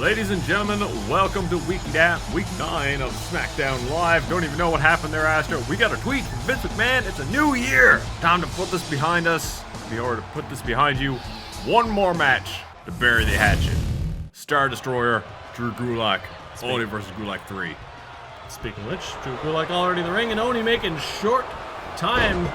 Ladies and gentlemen, welcome to week 9 of Smackdown Live. Don't even know what happened there, Astro. We got a tweet from Vince McMahon. It's a new year. Time to put this behind us. Or to put this behind you. One more match to bury the hatchet. Star Destroyer, Drew Gulak, Oney versus Gulak 3. Speaking of which, Drew Gulak already in the ring and Oney making short time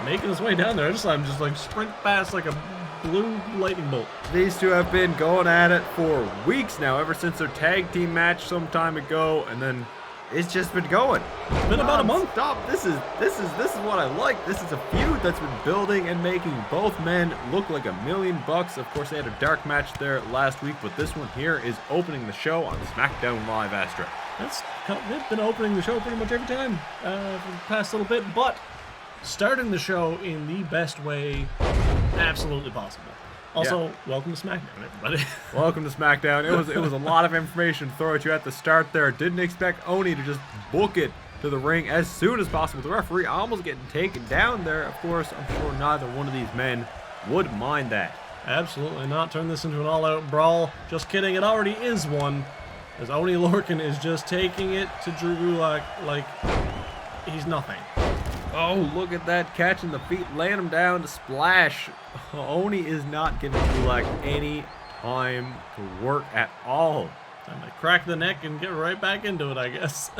making his way down there. I'm just like sprint past like a blue lightning bolt. These two have been going at it for weeks now, ever since their tag team match some time ago, and then it's just been going. It's been about a month. Stop. This is what I like. This is a feud that's been building and making both men look like $1 million. Of course, they had a dark match there last week, but this one here is opening the show on Smackdown Live, Astra. They've been opening the show pretty much every time for the past little bit, but starting the show in the best way absolutely possible. Also, Welcome to SmackDown, everybody. Welcome to SmackDown. It was a lot of information to throw at you at the start there. Didn't expect Oney to just book it to the ring as soon as possible. The referee almost getting taken down there. Of course, I'm sure neither one of these men would mind that. Absolutely not. Turn this into an all-out brawl. Just kidding. It already is one, as Oney Lorcan is just taking it to Drew Gulak like he's nothing. Oh, look at that, catching the feet, laying him down to splash. Oney is not giving Gulak any time to work at all. Time to crack the neck and get right back into it, I guess.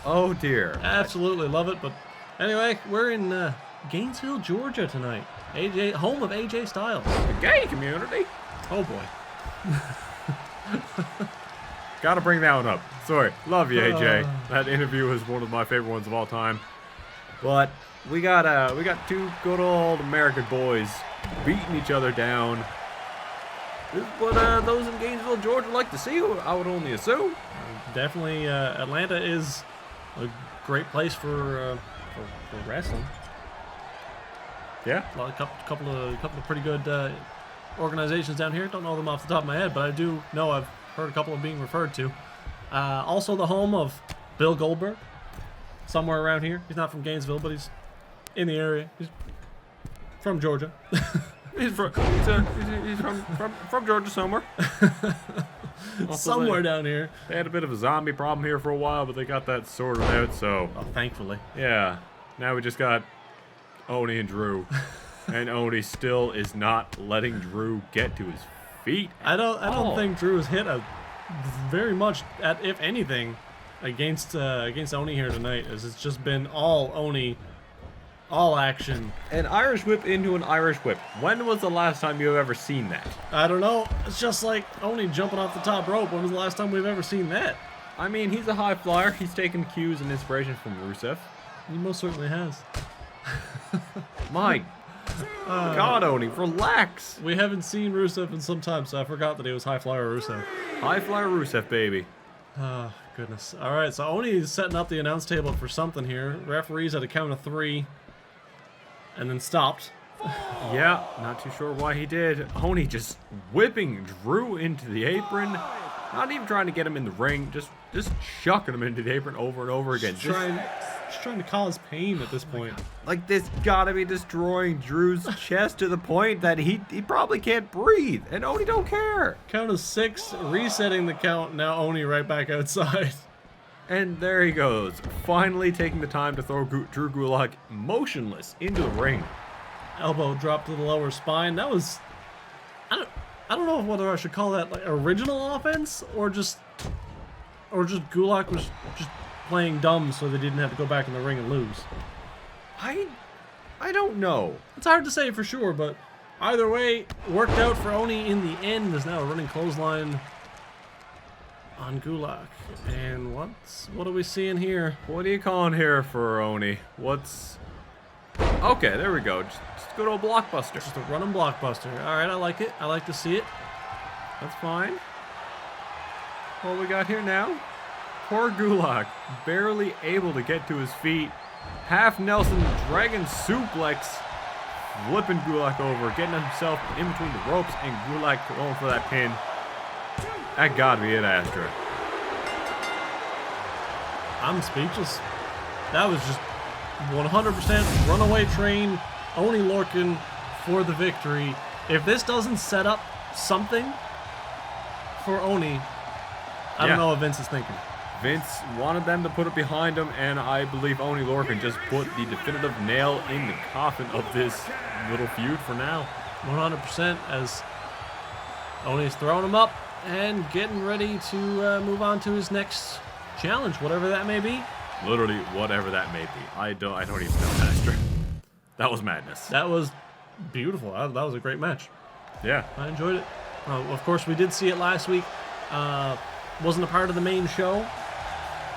Oh, dear. Absolutely love it. But anyway, we're in Gainesville, Georgia tonight. Home of AJ Styles. The gay community. Oh, boy. Gotta bring that one up. Sorry. Love you, AJ. That interview was one of my favorite ones of all time. But we got two good old American boys beating each other down. This is what those in Gainesville, Georgia like to see, I would only assume. Definitely, Atlanta is a great place for wrestling. Yeah. A couple of pretty good organizations down here. Don't know them off the top of my head, but I do know I've heard a couple of being referred to. Also the home of Bill Goldberg. Somewhere around here. He's not from Gainesville, but he's in the area. He's from Georgia. He's from Georgia somewhere. Somewhere down here. They had a bit of a zombie problem here for a while, but they got that sorted out, so. Oh, thankfully. Yeah. Now we just got Oney and Drew. And Oney still is not letting Drew get to his feet. I don't think Drew has hit very much at, if anything, against Oney here tonight, as it's just been all Oney, all action. An Irish whip into an Irish whip. When was the last time you've ever seen that? I don't know. It's just like Oney jumping off the top rope. When was the last time we've ever seen that? I mean, he's a high flyer. He's taken cues and inspiration from Rusev. He most certainly has. My God, Oney, relax. We haven't seen Rusev in some time, so I forgot that he was high flyer Rusev. High flyer Rusev, baby. Oh, goodness. All right, so Oney is setting up the announce table for something here. Referees at a count of 3, and then stopped. Yeah, not too sure why he did. Oney just whipping Drew into the apron. Not even trying to get him in the ring, just chucking him into the apron over and over again. Just trying to cause pain at this point. Like, this gotta be destroying Drew's chest to the point that he probably can't breathe, and Oney don't care. Count of 6, resetting the count. Now Oney right back outside. And there he goes, finally taking the time to throw Drew Gulak motionless into the ring. Elbow drop to the lower spine. That was, I don't know whether I should call that like original offense or just Gulak was just playing dumb so they didn't have to go back in the ring and lose. I don't know. It's hard to say for sure, but either way, worked out for Oney in the end. There's now a running clothesline on Gulak. And what are we seeing here? What are you calling here for Oney? Okay, there we go. Just a good old blockbuster. Just a running blockbuster. All right, I like it. I like to see it. That's fine. What we got here now? Poor Gulak, barely able to get to his feet. Half Nelson Dragon suplex, flipping Gulak over, getting himself in between the ropes, and Gulak going for that pin. That gotta be it, Astra. I'm speechless. That was just 100% runaway train, Oney Lorcan for the victory. If this doesn't set up something for Oney, I don't know what Vince is thinking. Vince wanted them to put it behind him, and I believe Oney Lorcan just put the definitive nail in the coffin of this little feud for now. 100%, as Oney's throwing him up and getting ready to move on to his next challenge, whatever that may be. Literally, whatever that may be. I don't even know, Master. That was madness. That was beautiful. That was a great match. Yeah. I enjoyed it. Of course, we did see it last week. Wasn't a part of the main show,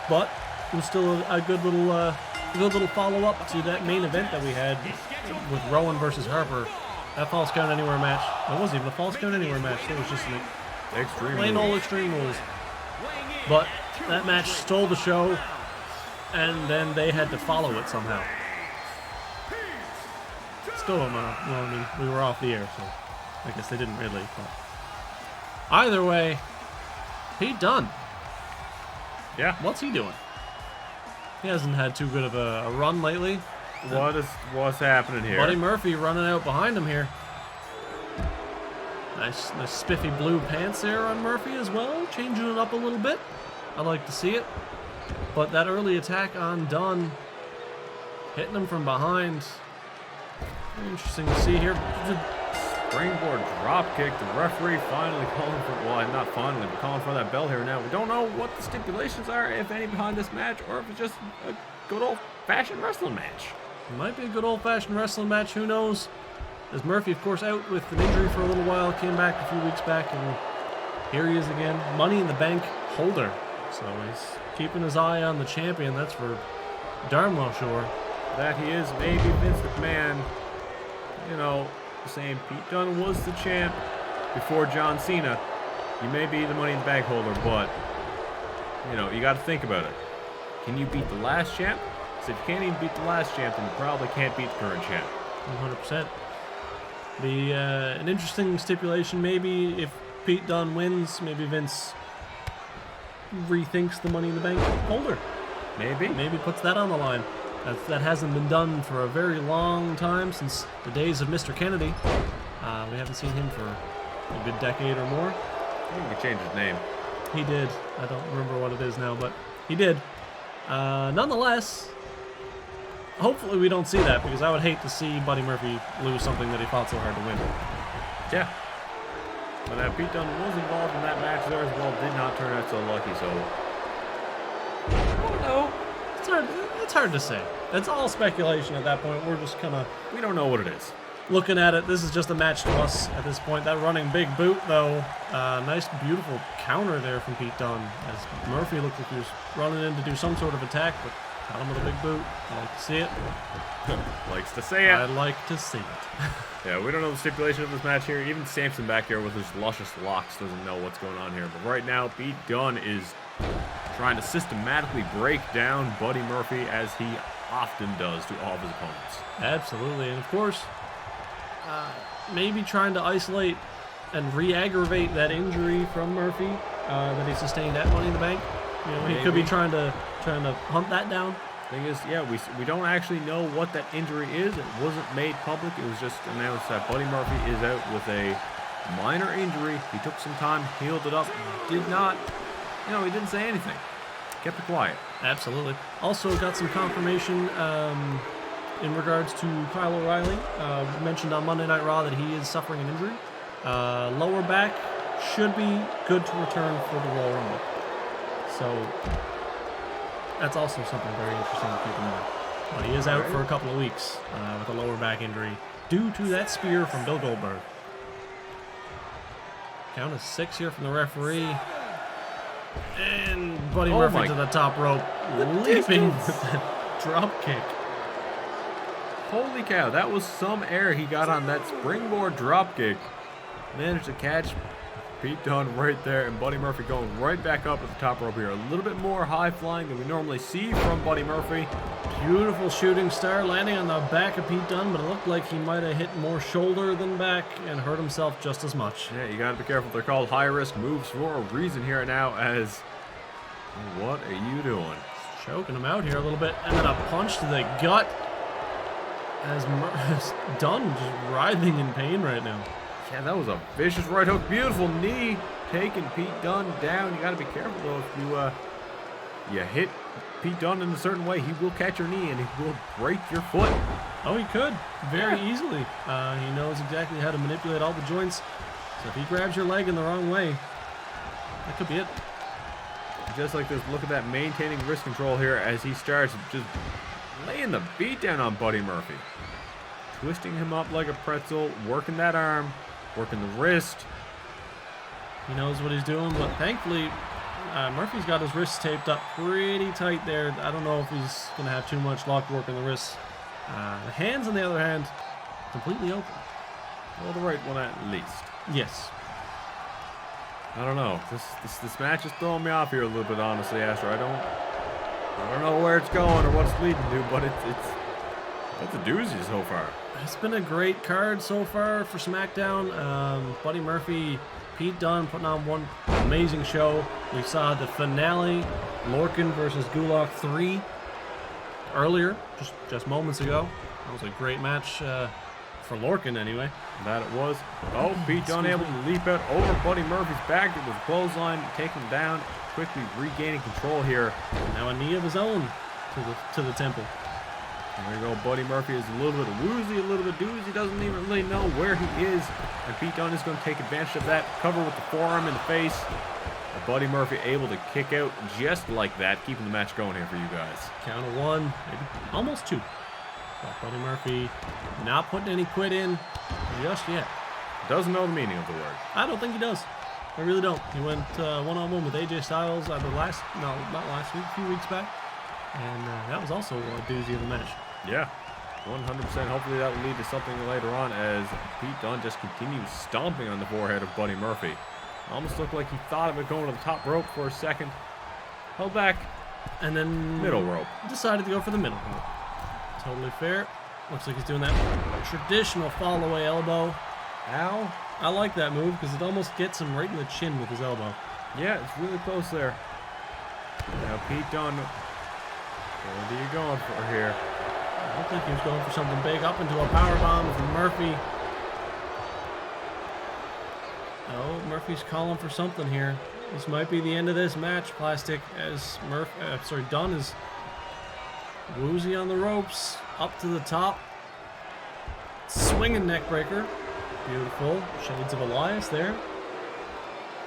but it was still a good little follow-up to that main event that we had with Rowan versus Harper. That Falls Count Anywhere match. It wasn't even a Falls Count Anywhere match. It was just an plain old Extreme Rules. But that match stole the show, and then they had to follow it somehow. Still don't know. Well, I mean, we were off the air, so I guess they didn't really. But either way, Pete Dunne. Yeah. What's he doing? He hasn't had too good of a run lately. What's happening here? Buddy Murphy running out behind him here. Nice spiffy blue pants there on Murphy as well, changing it up a little bit. I like to see it. But that early attack on Dunne, hitting him from behind. Interesting to see here. Springboard drop kick. The referee finally calling for, well, not finally, but calling for that bell here now. We don't know what the stipulations are, if any, behind this match, or if it's just a good old-fashioned wrestling match. It might be a good old-fashioned wrestling match, who knows? As Murphy, of course, out with an injury for a little while, came back a few weeks back, and here he is again. Money in the Bank holder. So he's keeping his eye on the champion, that's for darn well sure. That he is. Maybe Vince McMahon, you know, saying Pete Dunne was the champ before John Cena. You may be the Money in the Bank holder, but, you know, you got to think about it. Can you beat the last champ? So if you can't even beat the last champ, then you probably can't beat the current champ. 100%. An interesting stipulation, maybe if Pete Dunne wins, maybe Vince rethinks the Money in the Bank holder. Maybe puts that on the line. That hasn't been done for a very long time, since the days of Mr. Kennedy. We haven't seen him for a good decade or more. I think he changed his name. He did. I don't remember what it is now, but he did. Nonetheless, hopefully we don't see that, because I would hate to see Buddy Murphy lose something that he fought so hard to win. Yeah. But Pete Dunne was involved in that match there as well. Did not turn out so lucky, so I don't know. It's hard to say. It's all speculation at that point. We're just kind of... We don't know what it is. Looking at it, this is just a match to us at this point. That running big boot, though, nice, beautiful counter there from Pete Dunne. As Murphy looked like he was running in to do some sort of attack, but got him with a big boot. I like to see it. Likes to say it. I'd like to see it. Yeah, we don't know the stipulation of this match here. Even Samson back here with his luscious locks doesn't know what's going on here. But right now, Pete Dunne is trying to systematically break down Buddy Murphy, as he often does to all of his opponents. Absolutely. And of course, maybe trying to isolate and re-aggravate that injury from Murphy that he sustained at Money in the Bank. You know, he could be trying to hunt that down. Thing is, yeah, we don't actually know what that injury is. It wasn't made public. It was just announced that Buddy Murphy is out with a minor injury. He took some time, healed it up, did not, you know, he didn't say anything. Kept it quiet. Absolutely. Also got some confirmation in regards to Kyle O'Reilly. Mentioned on Monday Night Raw that he is suffering an injury. Lower back should be good to return for the Royal Rumble. So that's also something very interesting to keep in mind. But he is out for a couple of weeks with a lower back injury due to that spear from Bill Goldberg. Count of 6 here from the referee. And Buddy Murphy to the top rope, leaping with that drop kick. Holy cow, that was some air he got on that springboard drop kick. Managed to catch Pete Dunne right there, and Buddy Murphy going right back up at the top rope here. A little bit more high flying than we normally see from Buddy Murphy. Beautiful shooting star landing on the back of Pete Dunne, but it looked like he might have hit more shoulder than back and hurt himself just as much. Yeah, you gotta be careful. They're called high-risk moves for a reason here now, as... What are you doing? Choking him out here a little bit, and then a punch to the gut as Dunne just writhing in pain right now. Yeah, that was a vicious right hook. Beautiful knee taking Pete Dunne down. You got to be careful, though. If you hit Pete Dunne in a certain way, he will catch your knee and he will break your foot. Oh, he could very easily. He knows exactly how to manipulate all the joints. So if he grabs your leg in the wrong way, that could be it. Just like this, look at that, maintaining wrist control here as he starts just laying the beat down on Buddy Murphy. Twisting him up like a pretzel, working that arm, working the wrist. He knows what he's doing, but thankfully, Murphy's got his wrists taped up pretty tight there. I don't know if he's going to have too much luck working the wrists. The hands, on the other hand, completely open. Well, the right one at least. Yes. I don't know. This match is throwing me off here a little bit, honestly, Astro. I don't know where it's going or what it's leading to, but it's a doozy so far. It's been a great card so far for SmackDown. Buddy Murphy, Pete Dunne putting on one amazing show. We saw the finale, Lorcan versus Gulak 3, earlier, just moments ago. That was a great match for Lorcan anyway. That it was. Oh, Pete Dunne able to leap out over Buddy Murphy's back. It was clothesline, taking him down, quickly regaining control here. Now a knee of his own to the temple. There you go. Buddy Murphy is a little bit woozy, a little bit doozy. Doesn't even really know where he is. And Pete Dunne is going to take advantage of that. Cover with the forearm in the face. And Buddy Murphy able to kick out just like that, keeping the match going here for you guys. Count of one, maybe almost two. But Buddy Murphy not putting any quit in just yet. Doesn't know the meaning of the word. I don't think he does. I really don't. He went one-on-one with AJ Styles not last week, a few weeks back. And that was also a doozy of a match. Yeah, 100%. Hopefully that will lead to something later on as Pete Dunne just continues stomping on the forehead of Buddy Murphy. Almost looked like he thought of it going to the top rope for a second. Held back. And then middle rope. Decided to go for the middle rope. Totally fair. Looks like he's doing that traditional fall away elbow. Ow. I like that move because it almost gets him right in the chin with his elbow. Yeah, it's really close there. Now Pete Dunne, what are you going for here? I don't think he was going for something big. Up into a powerbomb from Murphy. Oh, Murphy's calling for something here. This might be the end of this match, Plastic, as Dunne is woozy on the ropes. Up to the top. Swinging neck breaker. Beautiful. Shades of Elias there.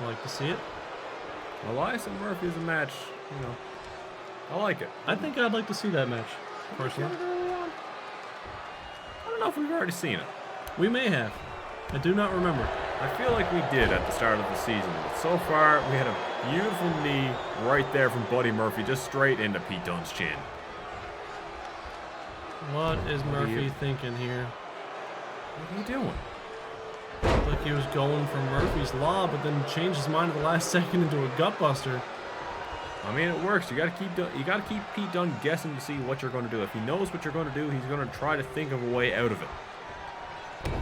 I like to see it. Elias and Murphy is a match, you know. I like it. I think I'd like to see that match, personally. I don't know if we've already seen it. We may have. I do not remember. I feel like we did at the start of the season. But so far, we had a beautiful knee right there from Buddy Murphy, just straight into Pete Dunne's chin. What is Murphy thinking here? What are you doing? Looked like he was going for Murphy's Law, but then changed his mind at the last second into a gutbuster. I mean, it works. You got to keep Pete Dunne guessing to see what you're going to do. If he knows what you're going to do, he's going to try to think of a way out of it.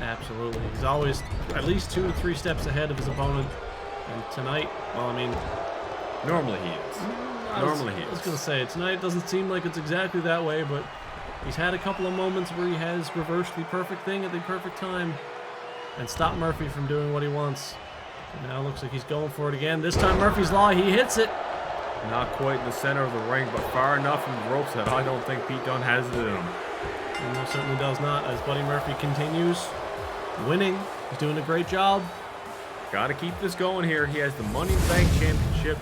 Absolutely. He's always at least 2 to 3 steps ahead of his opponent. And tonight, well, I mean, normally he is. I was going to say, tonight doesn't seem like it's exactly that way, but he's had a couple of moments where he has reversed the perfect thing at the perfect time and stopped Murphy from doing what he wants. And now it looks like he's going for it again. This time Murphy's Law, he hits it. Not quite in the center of the ring, but far enough from the ropes that I don't think Pete Dunne has it in him. He most certainly does not, as Buddy Murphy continues winning. He's doing a great job. Got to keep this going here. He has the Money in the Bank Championship,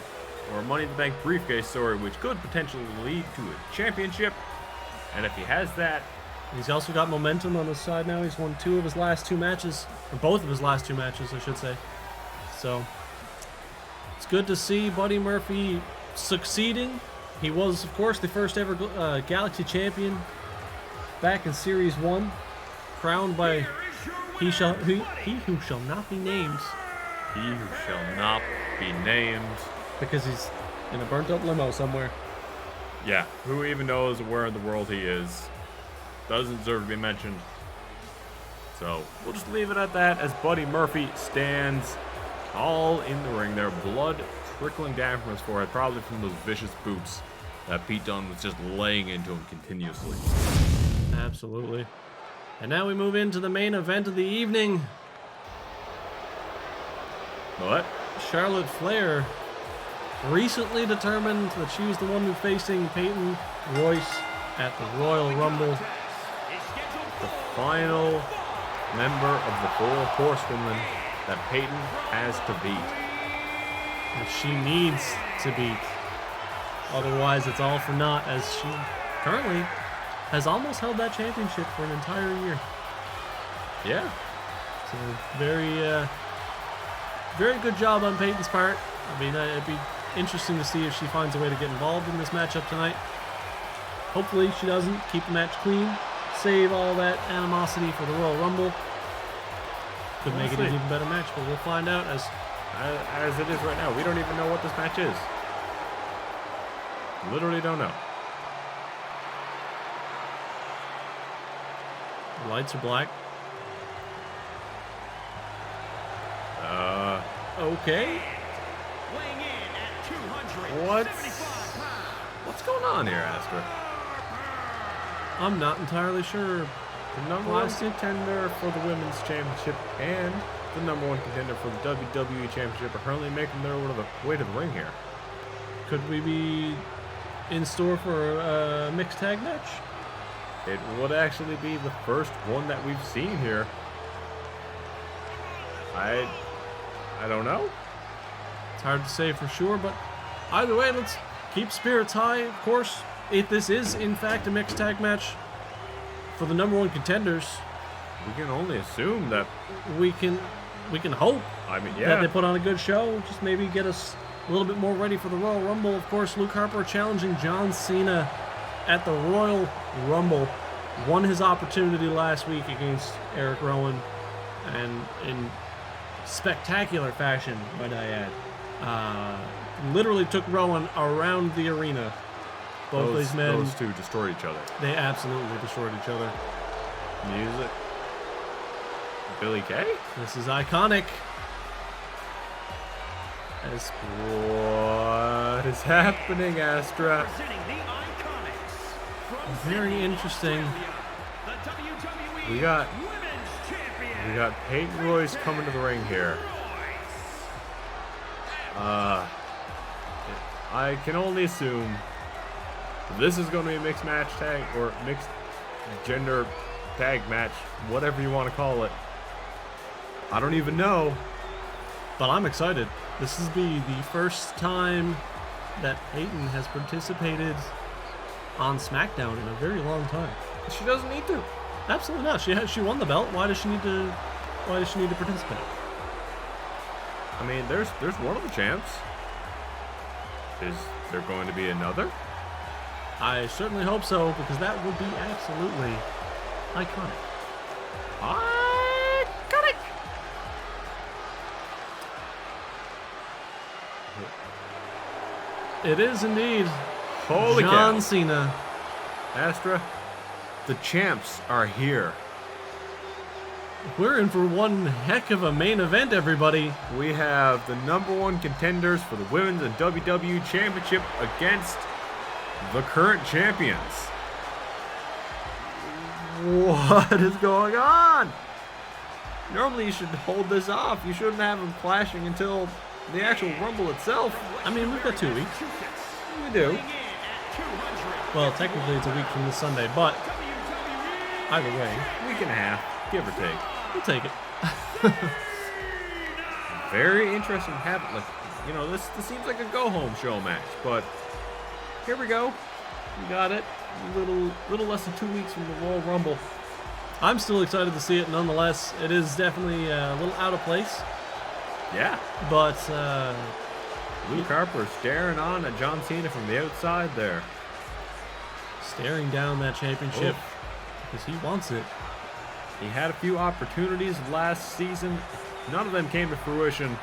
or Money in the Bank briefcase, sorry, which could potentially lead to a championship. And if he has that, he's also got momentum on his side now. He's won 2 of his last 2 matches, or both of his last 2 matches, I should say. So it's good to see Buddy Murphy succeeding. He was, of course, the first ever Galaxy champion back in Series 1, crowned by he who shall not be named. He who shall not be named. Because he's in a burnt-up limo somewhere. Yeah, who even knows where in the world he is. Doesn't deserve to be mentioned. So, we'll just leave it at that as Buddy Murphy stands all in the ring there. Blood trickling down from his forehead, probably from those vicious boots that Pete Dunne was just laying into him continuously. Absolutely. And now we move into the main event of the evening. What? Charlotte Flair recently determined that she was the one who facing Peyton Royce at the Royal Rumble. The final member of the 4 horsewomen that Peyton has to beat. That she needs to beat. Otherwise, it's all for naught, as she currently has almost held that championship for an entire year. Yeah. So very good job on Peyton's part. I mean, it'd be interesting to see if she finds a way to get involved in this matchup tonight. Hopefully she doesn't. Keep the match clean. Save all that animosity for the Royal Rumble. Could make it an even better match, but we'll find out as it is right now. We don't even know what this match is. Literally don't know. The lights are black. Okay. What's going on here, Astra? I'm not entirely sure. The number 1 contender for the Women's Championship and the number 1 contender for the WWE Championship are currently making their way to the ring here. Could we be in store for a mixed tag match? It would actually be the first one that we've seen here. I don't know. It's hard to say for sure, but either way, let's keep spirits high. Of course, if this is in fact a mixed tag match for the number 1 contenders, we can only assume that we can hope. I mean, yeah, that they put on a good show. Just maybe get us a little bit more ready for the Royal Rumble. Of course, Luke Harper challenging John Cena at the Royal Rumble. Won his opportunity last week against Eric Rowan, and in spectacular fashion, might I add. Literally took Rowan around the arena. Both these men. Those two destroyed each other. They absolutely destroyed each other. Music. Billy Kay? This is iconic. What is happening, Astra? Very interesting. We got Peyton Royce coming to the ring here. I can only assume this is going to be a mixed match tag or mixed gender tag match, whatever you want to call it. I don't even know. But I'm excited. This will be the first time that Peyton has participated on Smackdown in a very long time. She doesn't need to. Absolutely not. She won the belt. Why does she need to participate? I mean, there's one of the champs. Is there going to be another? I certainly hope so, because that would be absolutely iconic. Iconic! It is indeed. Holy John cow. Cena. Astra, the champs are here. We're in for one heck of a main event, everybody. We have the number 1 contenders for the Women's and WWE Championship against the current champions. What is going on? Normally you should hold this off. You shouldn't have them clashing until the actual Rumble itself. I mean, we've got 2 weeks. We do. Well, technically it's a week from this Sunday, but either way, Week and a half, give or take. we'll take it. Very interesting to have it. Like, you know, this seems like a go-home show match, but here we go. We got it. A little less than 2 weeks from the Royal Rumble. I'm still excited to see it nonetheless. It is definitely a little out of place, Yeah. but Luke Harper staring on at John Cena from the outside there. staring down that championship Oof. because he wants it. He had a few opportunities last season. None of them came to fruition.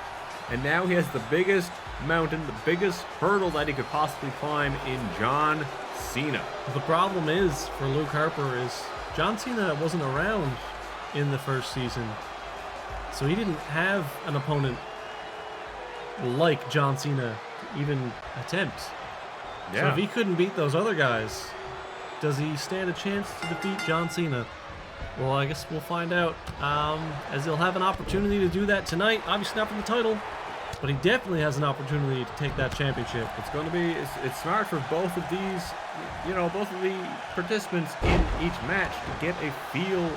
And now he has the biggest mountain, the biggest hurdle that he could possibly climb in John Cena. The problem is for Luke Harper is John Cena wasn't around in the first season, so he didn't have an opponent like John Cena to even attempt. So if he couldn't beat those other guys, does he stand a chance to defeat John Cena? Well, I guess we'll find out, as he'll have an opportunity to do that tonight. Obviously not for the title, but he definitely has an opportunity to take that championship. It's going to be, it's smart for both of these, both of the participants in each match to get a feel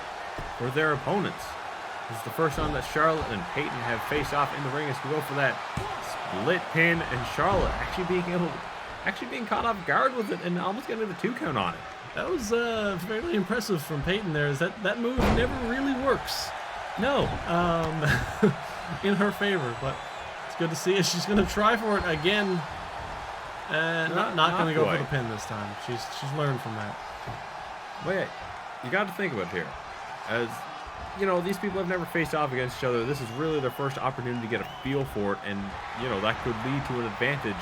for their opponents. This is the first time that Charlotte and Peyton have faced off in the ring as we go for that split pin, and Charlotte actually being caught off guard with it and almost getting the 2 count on it. That was fairly impressive from Peyton there, is that move never really works. No, in her favor, but it's good to see it. She's going to try for it again. Not going to go for the pin this time. She's learned from that. Wait, you got to think about it here. As these people have never faced off against each other. This is really their first opportunity to get a feel for it, and that could lead to an advantage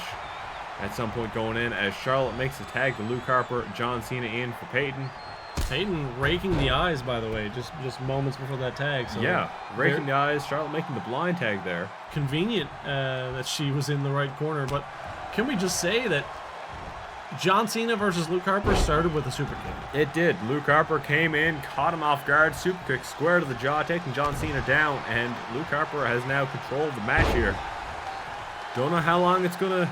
at some point going in, as Charlotte makes the tag to Luke Harper, John Cena in for Peyton. Peyton raking the eyes, by the way, just moments before that tag. So yeah, raking the eyes. Charlotte making the blind tag there. Convenient that she was in the right corner, but can we just say that John Cena versus Luke Harper started with a super kick? It did. Luke Harper came in, caught him off guard, super kick square to the jaw, taking John Cena down, and Luke Harper has now controlled the match here. Don't know how long it's gonna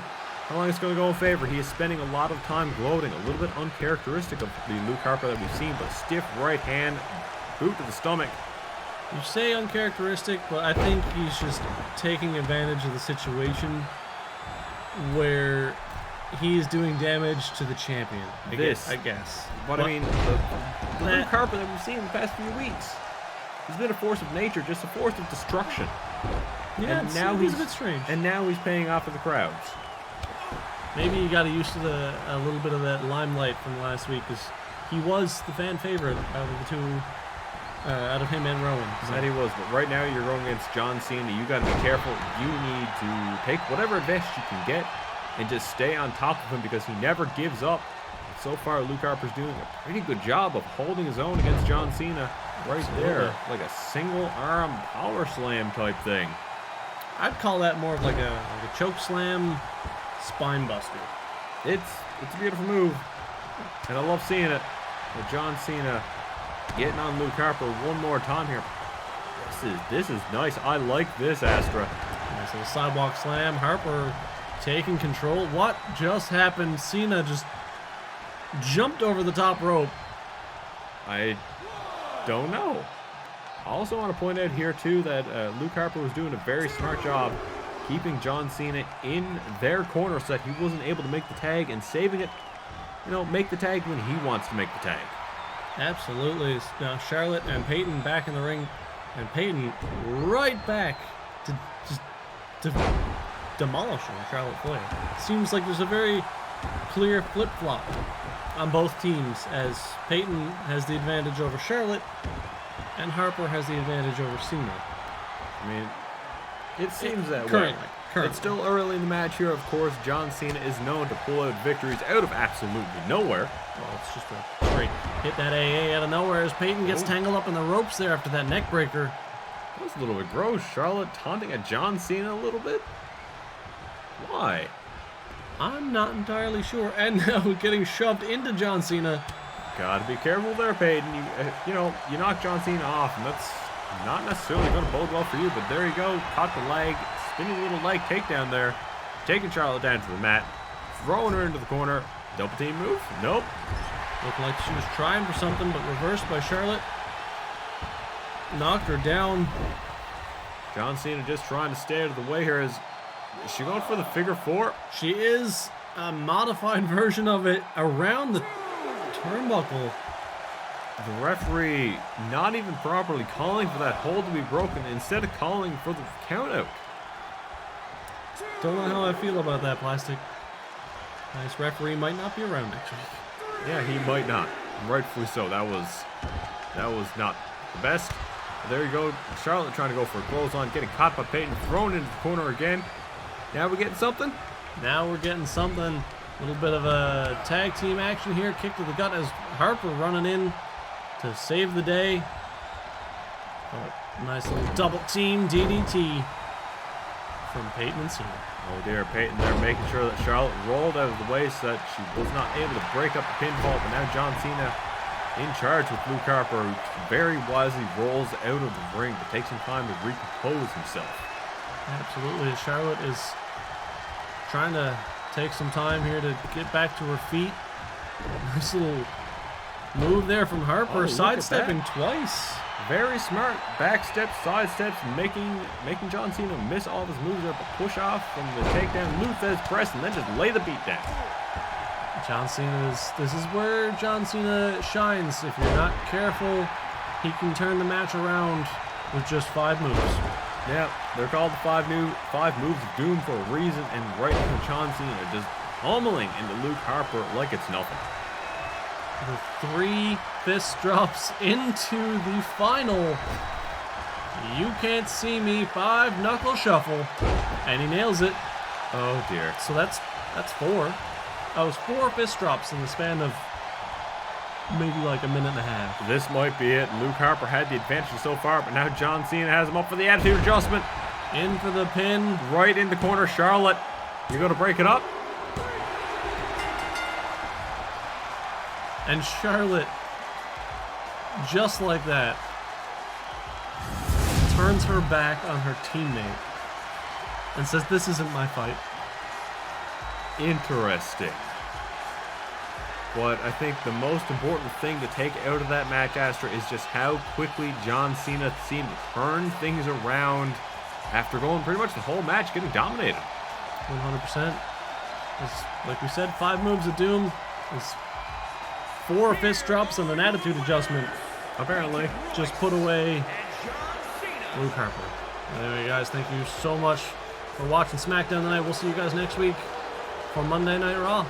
go in favor. He is spending a lot of time gloating, a little bit uncharacteristic of the Luke Harper that we've seen, but a stiff right hand, boot to the stomach. You say uncharacteristic, but I think he's just taking advantage of the situation where he is doing damage to the champion. I guess. But I mean, the Luke Harper that we've seen in the past few weeks, he's been a force of nature, just a force of destruction. Yeah, and now he's a bit strange. And now he's paying off for the crowds. Maybe he got used to a little bit of that limelight from last week, because he was the fan favorite out of the two, out of him and Rowan. So. That he was, but right now you're going against John Cena. You got to be careful. You need to take whatever advantage you can get and just stay on top of him, because he never gives up. And so far, Luke Harper's doing a pretty good job of holding his own against John Cena right there, like a single arm power slam type thing. I'd call that more of like a choke slam, spine buster. It's a beautiful move, and I love seeing it. With John Cena getting on Luke Harper one more time here. This is nice. I like this, Astra. Nice little sidewalk slam. Harper taking control. What just happened? Cena just jumped over the top rope. I don't know. I also want to point out here too that Luke Harper was doing a very smart job keeping John Cena in their corner so that he wasn't able to make the tag, and saving it, make the tag when he wants to make the tag. Absolutely. Now Charlotte and Peyton back in the ring, and Peyton right back to demolishing Charlotte Flair. Seems like there's a very clear flip-flop on both teams, as Peyton has the advantage over Charlotte and Harper has the advantage over Cena. I mean, it seems that way. Currently. It's still early in the match here, of course. John Cena is known to pull out victories out of absolutely nowhere. Well, it's just a straight hit that AA out of nowhere as Peyton gets tangled up in the ropes there after that neck breaker. That was a little bit gross. Charlotte taunting at John Cena a little bit. Why? I'm not entirely sure. And now getting shoved into John Cena. Gotta be careful there, Peyton. You knock John Cena off, and that's not necessarily going to bode well for you. But there you go. Caught the leg. Spinning little leg takedown there. Taking Charlotte down to the mat. Throwing her into the corner. Double team move? Nope. Looked like she was trying for something, but reversed by Charlotte. Knocked her down. John Cena just trying to stay out of the way here. Is she going for the figure four? She is. A modified version of it around the turnbuckle. The referee not even properly calling for that hold to be broken, instead of calling for the count out. Don't know how I feel about that, Plastic. Nice referee might not be around next week. Yeah, he might not. Rightfully so. That was not the best. But there you go. Charlotte trying to go for a clothesline, getting caught by Peyton, thrown into the corner again. Now we're getting something? Now we're getting something. A little bit of a tag team action here. Kick to the gut as Harper running in to save the day. Oh, nice little double team DDT from Peyton and Cena. Oh dear, Peyton there making sure that Charlotte rolled out of the way so that she was not able to break up the pinfall. But now John Cena in charge with Luke Harper, who very wisely rolls out of the ring, but takes some time to recompose himself. Absolutely. Charlotte is trying to take some time here to get back to her feet. Nice little move there from Harper, sidestepping twice. Very smart. Back steps, side steps, making John Cena miss all of his moves there, but push off from the takedown, Luthez press, and then just lay the beat down. This is where John Cena shines. If you're not careful, he can turn the match around with just 5 moves. Yeah, they're called the five moves of doom for a reason, and right into John Cena just pummeling into Luke Harper like it's nothing. The 3 fist drops into the final. You can't see me 5 knuckle shuffle, and he nails it. Oh dear. So that's 4. That was 4 fist drops in the span of maybe like a minute and a half. This might be it. Luke Harper had the advantage so far, but now John Cena has him up for the attitude adjustment. In for the pin. Right in the corner, Charlotte. You're going to break it up? And Charlotte, just like that, turns her back on her teammate and says, "This isn't my fight." Interesting. But I think the most important thing to take out of that match, Astra, is just how quickly John Cena seemed to turn things around after going pretty much the whole match getting dominated. 100%. Like we said, 5 moves of doom. Is 4 fist drops and an attitude adjustment. Apparently. Just put away Luke Harper. Anyway, guys, thank you so much for watching SmackDown tonight. We'll see you guys next week for Monday Night Raw.